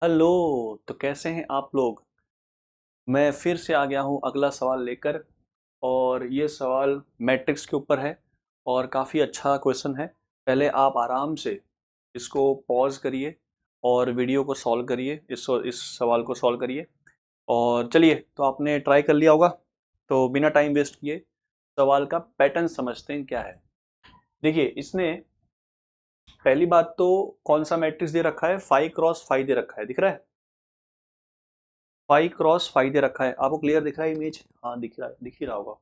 Hello. तो कैसे हैं आप लोग। मैं फिर से आ गया हूँ अगला सवाल लेकर। और ये सवाल मैट्रिक्स के ऊपर है और काफ़ी अच्छा क्वेश्चन है। पहले आप आराम से इसको पॉज करिए और वीडियो को सॉल्व करिए, इस सवाल को सॉल्व करिए। और चलिए, तो आपने ट्राई कर लिया होगा, तो बिना टाइम वेस्ट किए सवाल का पैटर्न समझते हैं क्या है। देखिए, इसने पहली बात तो कौन सा मैट्रिक्स दे रखा है, 5x5 दे रखा है, दिख रहा है। 5x5 दे रखा है, आपको क्लियर दिख रहा है इमेज? हाँ, दिख ही रहा होगा।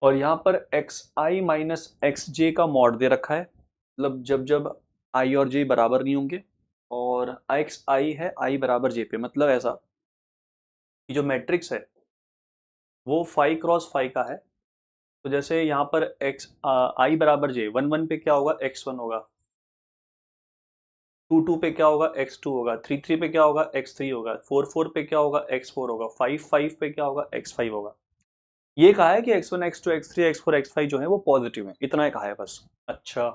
और यहाँ पर xi-xj का मॉड दे रखा है, मतलब जब जब i और j बराबर नहीं होंगे। और xi है i बराबर j पे, मतलब ऐसा कि जो मैट्रिक्स है वो 5x5 का है। तो जैसे यहाँ पर i बराबर j, 1 1 पे क्या होगा, x1 होगा। 2 2 पे क्या होगा, x2 होगा। 3 3 पे क्या होगा, x3 होगा। 4 4 पे क्या होगा, x4 होगा। 5 5 पे क्या होगा, x5 होगा। ये कहा है कि x1 x2 x3 x4 x5 जो है वो पॉजिटिव है, इतना ही कहा है बस। अच्छा,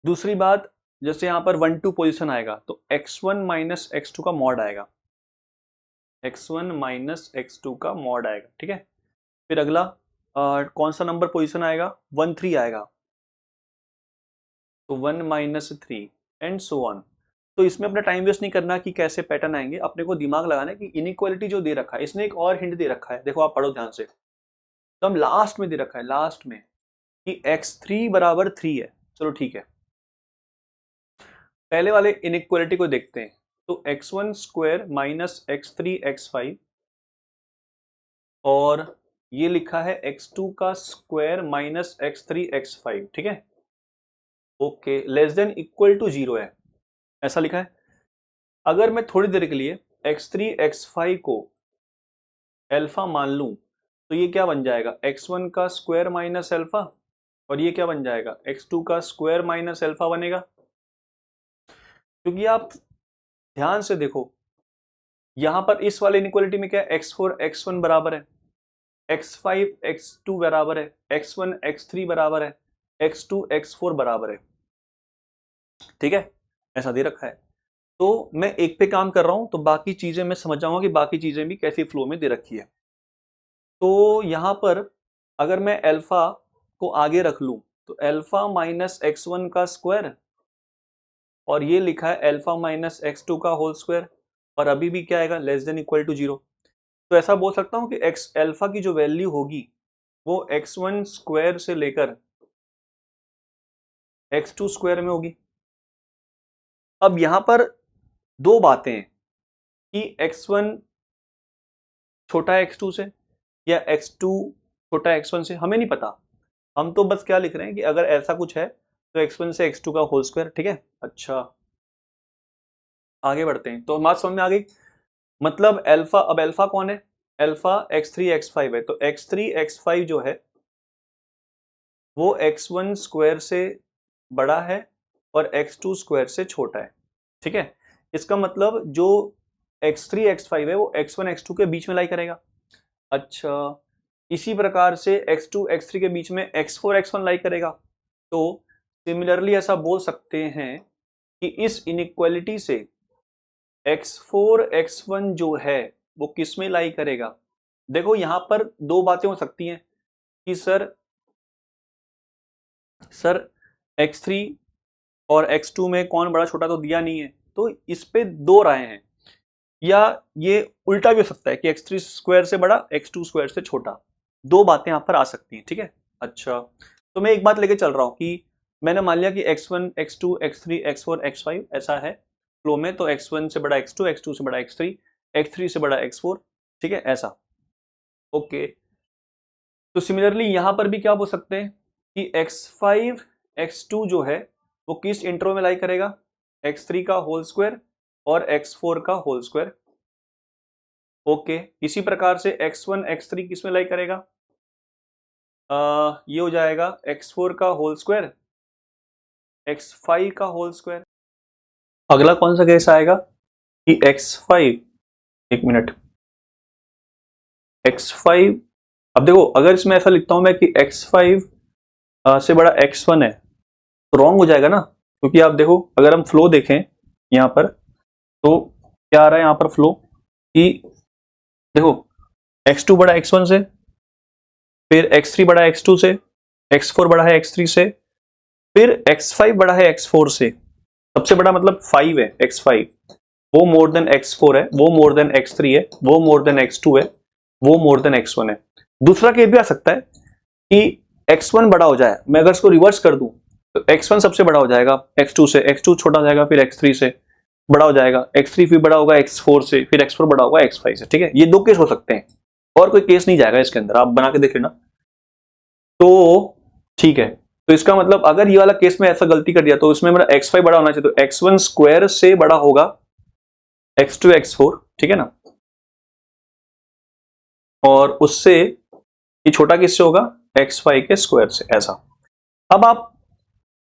दूसरी बात, जैसे यहाँ पर 1 2 पोजीशन आएगा तो x1 माइनस x2 का मॉड आएगा। x1 माइनस x2 का मॉड आएगा, ठीक है। फिर अगला कौन सा नंबर पोजीशन आएगा, 1 3 आएगा, तो 1 माइनस 3 एंड सो ऑन। तो इसमें अपना टाइम वेस्ट नहीं करना कि कैसे पैटर्न आएंगे, अपने को दिमाग लगाना है कि इनइक्वालिटी जो दे रखा है, इसने एक और हिंट दे रखा है, देखो आप पढ़ो ध्यान से। तो हम लास्ट में दे रखा है, लास्ट में, कि x3 बराबर 3 है। चलो ठीक है, पहले वाले इनइक्वालिटी को देखते हैं। तो x1 square minus x3 x5, और ये लिखा है x2 का स्क्वायर माइनस x3 x5, ठीक है। Okay, less than equal to 0 है, ऐसा लिखा है। अगर मैं थोड़ी देर के लिए x3 x5 को अल्फा मान लूं, तो ये क्या बन जाएगा, x1 का स्क्वायर माइनस अल्फा, और ये क्या बन जाएगा, x2 का स्क्वायर माइनस अल्फा बनेगा। क्योंकि आप ध्यान से देखो, यहां पर इस वाले इनइक्वालिटी में क्या है, x4 x1 बराबर है, x5 x2 बराबर है, x1 x3 बराबर है, x2 x4 बराबर है, ठीक है। ऐसा दे रखा है। तो मैं एक पे काम कर रहा हूं, तो बाकी चीजें मैं समझ जाऊंगा कि बाकी चीजें भी कैसी फ्लो में दे रखी है। तो यहां पर अगर मैं अल्फा को आगे रख लूं, तो अल्फा माइनस x1 का स्क्वायर, और ये लिखा है अल्फा माइनस x2 का होल स्क्वायर, और अभी भी क्या आएगा, लेस देन इक्वल टू 0। तो ऐसा बोल सकता हूं कि एक्स अल्फा की जो वैल्यू होगी वो x1 स्क्वायर से लेकर x2 स्क्वायर में होगी। अब यहां पर दो बातें हैं कि x1 छोटा है x2 से, या x2 छोटा है x1 से, हमें नहीं पता। हम तो बस क्या लिख रहे हैं कि अगर ऐसा कुछ है तो x1 से x2 का होल स्क्वायर, ठीक है। अच्छा, आगे बढ़ते हैं। तो बात समझ में आ गई, मतलब अल्फा, अब अल्फा कौन है, अल्फा x3 x5 है, तो x3 x5 जो है वो x1 स्क्वायर से बड़ा है और x2 स्क्वायर से छोटा है, ठीक है। इसका मतलब जो x3 x5 है वो x1 x2 के बीच में लाई करेगा। अच्छा, इसी प्रकार से x2 x3 के बीच में x4 x1 लाई करेगा। तो सिमिलरली ऐसा बोल सकते हैं कि इस इनइक्वालिटी से x4 x1 जो है वो किस में लाई करेगा। देखो यहां पर दो बातें हो सकती हैं कि सर x3 और x2 में कौन बड़ा छोटा तो दिया नहीं है, तो इस पे दो राय हैं। या ये उल्टा भी हो सकता है कि x3 स्क्वायर से बड़ा x2 स्क्वायर से छोटा, दो बातें यहां पर आ सकती हैं, ठीक है। अच्छा, तो मैं एक बात लेके चल रहा हूं कि मैंने मान लिया कि x1 x2 x3 x4 x5 ऐसा है फ्लो में, तो x1 से बड़ा x2, x2 से बड़ा x3, x3 से बड़ा x4, ठीक है, ऐसा। ओके, तो सिमिलरली यहां पर भी क्या बोल सकते हैं कि x5 x2 जो है वो किस इंटरवल में लाई करेगा, x3 का होल स्क्वायर और x4 का होल स्क्वायर। ओके, इसी प्रकार से x1 x3 किस में लाई करेगा, ये हो जाएगा x4 का होल स्क्वायर, x5 का होल स्क्वायर। अगला कौन सा केस आएगा कि x5, एक मिनट, x5, अब देखो अगर इसमें ऐसा लिखता हूं मैं कि x5 से बड़ा x1 है, तो रॉन्ग हो जाएगा ना। क्योंकि आप देखो, अगर हम फ्लो देखें यहाँ पर, तो क्या आ रहा है यहाँ पर फ्लो कि देखो x2 बड़ा x1 से, फिर x3 बड़ा x2 से, x4 बड़ा है x3 से, फिर x5 बड़ा है x4 से। सबसे बड़ा मतलब 5 है, x5 वो मोर देन x4 है, वो मोर देन x3 है, वो मोर देन x2 है, वो मोर देन x1 है। दूसरा केस भी आ सकता है कि x1 बड़ा हो जाए, मैं अगर इसको रिवर्स कर दूं तो x1 सबसे बड़ा हो जाएगा x2 से, x2 छोटा हो जाएगा फिर x3 से बड़ा हो जाएगा, x3 फिर बड़ा होगा x4 से, फिर x4 बड़ा होगा x5 से। ठीक है, ये दो केस हो सकते हैं और कोई केस नहीं जाएगा इसके अंदर, आप बना के देख लेना। तो ठीक है, तो इसका मतलब अगर ये वाला केस में ऐसा गलती कर दिया तो इसमें मेरा x5 बड़ा होना चाहिए, तो x1 स्क्वायर से बड़ा होगा x2 x4, ठीक है ना, और उससे ये छोटा किससे होगा x5 के स्क्वायर से, ऐसा। अब आप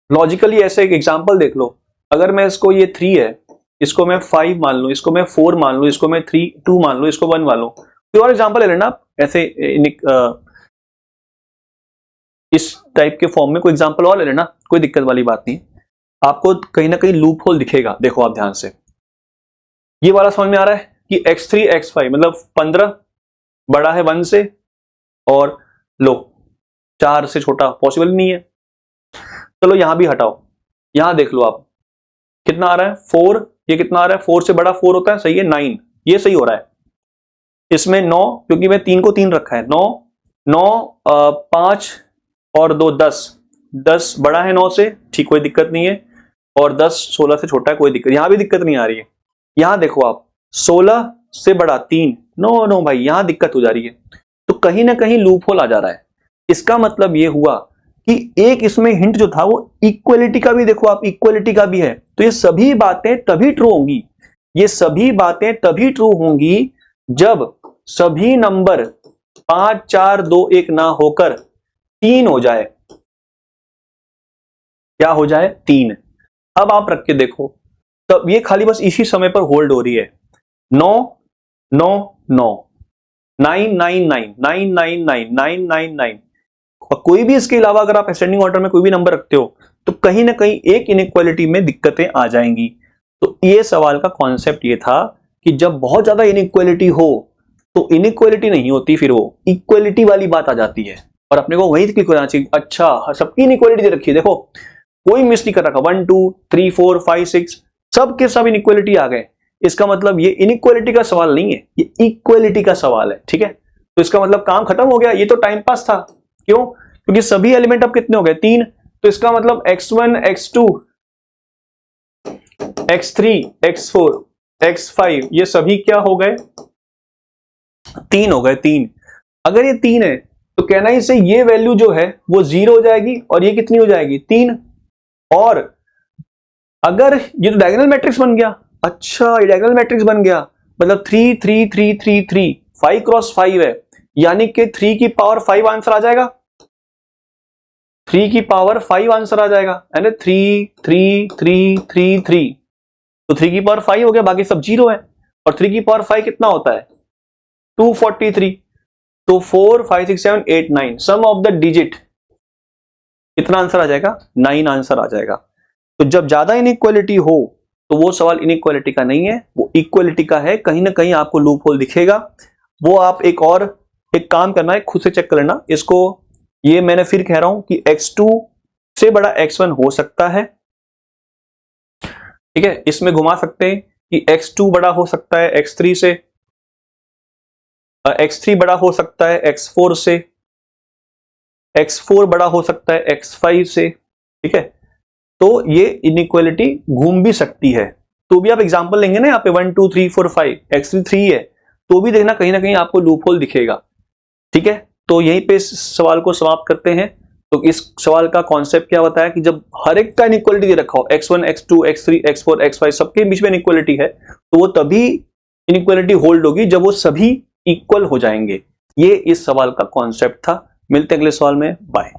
लॉजिकली ऐसे एक एग्जांपल देख लो, अगर मैं इसको ये 3 है, इसको मैं 5 मान लूं, इसको मैं 4 मान लूं, इसको मैं 3 2 मान लूं, इसको 1 मान लूं, कोई और एग्जांपल ले लेना आप ऐसे इस टाइप के फॉर्म में कोई एग्जांपल और ले लेना, कोई दिक्कत वाली बात नहीं। आपको कहीं ना कहीं लूप होल दिखेगा, देखो आप ध्यान से। ये वाला समझ में आ रहा है कि x3 x5 मतलब 15 बड़ा है 1 से, और लो 4 से छोटा पॉसिबल नहीं है। चलो यहां भी हटाओ, यहां देख लो आप कितना आ रहा है 4, ये कितना आ रहा है 4 से बड़ा 4 होता है, सही है 9, ये सही हो रहा है। इसमें 9, क्योंकि मैं 3 को 3 रखा है, 9 9 5 और 2 10, 10 बड़ा है 9 से, ठीक कोई दिक्कत नहीं है, और 10 16 से छोटा है, कोई दिक्कत, यहां भी दिक्कत नहीं आ रही है। यहां देखो आप 16 से बड़ा 3, नो नो भाई यहां दिक्कत हो जा रही है, तो कहीं ना कहीं लूप होल आ जा रहा है। इसका मतलब ये हुआ कि एक इसमें हिंट जो था वो इक्वलिटी का भी, देखो आप इक्वलिटी का भी है, तो ये सभी बातें तभी ट्रू होंगी, ये सभी बातें तभी ट्रू होंगी जब सभी नंबर 5 4 2 1 ना होकर 3 हो जाए। क्या हो जाए 3। अब आप रख के देखो, तब ये खाली बस इसी समय पर होल्ड हो रही है, 9 9 9 9 9 9 9 9 9 9 9 9, और कोई भी इसके अलावा अगर आप असेंडिंग ऑर्डर में कोई भी नंबर रखते हो तो कहीं ना कहीं एक इनइक्वालिटी में दिक्कतें आ जाएंगी। तो ये सवाल का कॉन्सेप्ट ये था कि जब बहुत ज्यादा इनइक्वालिटी हो तो इनइक्वालिटी नहीं होती, फिर वो इक्वालिटी वाली बात आ जाती है, और अपने को वही क्लिक होना चाहिए। अच्छा सबकी इनइक्वालिटी दे रखी है, देखो कोई मिस नहीं कर रखा, 1 2 3 4 5 6 सब के सब इनइक्वालिटी आ गए। इसका मतलब ये इनइक्वालिटी का सवाल नहीं है, ये इक्वालिटी का सवाल है। ठीक है, तो इसका मतलब काम खत्म हो गया, ये तो टाइम पास था। क्यों? क्योंकि सभी एलिमेंट अब कितने हो गए 3, तो इसका मतलब x1 x2 x3 x4 x5 ये सभी क्या हो गए 3 हो गए 3। अगर ये 3 है तो कहना ही से ये वैल्यू जो है वो 0 हो जाएगी, और ये कितनी हो जाएगी 3। और अगर ये तो डायगोनल मैट्रिक्स बन गया, अच्छा ये डायगोनल मैट्रिक्स बन गया, मतलब 3 3 3 3 3 5 क्रॉस 5 है, यानी कि 3 की पावर 5 आंसर आ जाएगा, 3 की पावर 5 आंसर आ जाएगा, यानी 3 3 3 3 3, तो 3 की पावर 5 हो गया, बाकी सब 0 है, और 3 की पावर 5 कितना होता है 243, तो 4 5 6 7 8 9 सम ऑफ द डिजिट कितना आंसर आ जाएगा 9 आंसर आ जाएगा। तो जब ज्यादा इनइक्वालिटी हो तो वो सवाल इनइक्वालिटी का नहीं है, वो इक्वालिटी का है, कहीं ना कहीं आपको लूप होल दिखेगा। वो आप एक काम करना है, खुद से चेक कर लेना इसको। ये मैंने फिर कह रहा हूं कि x2 से बड़ा x1 हो सकता है, ठीक है, इसमें घुमा सकते हैं कि x2 बड़ा हो सकता है x3 से, x3 बड़ा हो सकता है x4 से, x4 बड़ा हो सकता है x5 से। ठीक है, तो ये इनइक्वालिटी घूम भी सकती है, तो भी आप एग्जांपल लेंगे ना यहाँ पे 1 2 3 4 5 x3 3 है, तो भी देखना कहीं ना कहीं आपको लूप होल दिखेगा। ठीक है, तो यहीं पे इस सवाल को समाप्त करते हैं। तो इस सवाल का कॉन्सेप्ट क्या बताया कि जब हर एक का इनइक्वालिटी दे रखा हो, x1 x2 x3 x4 x5 सबके बीच में इनइक्वालिटी है, तो वो तभी इनइक्वालिटी होल्ड होगी जब वो सभी इक्वल हो जाएंगे। ये इस सवाल का कॉन्सेप्ट था। मिलते हैं अगले सवाल में, बाय।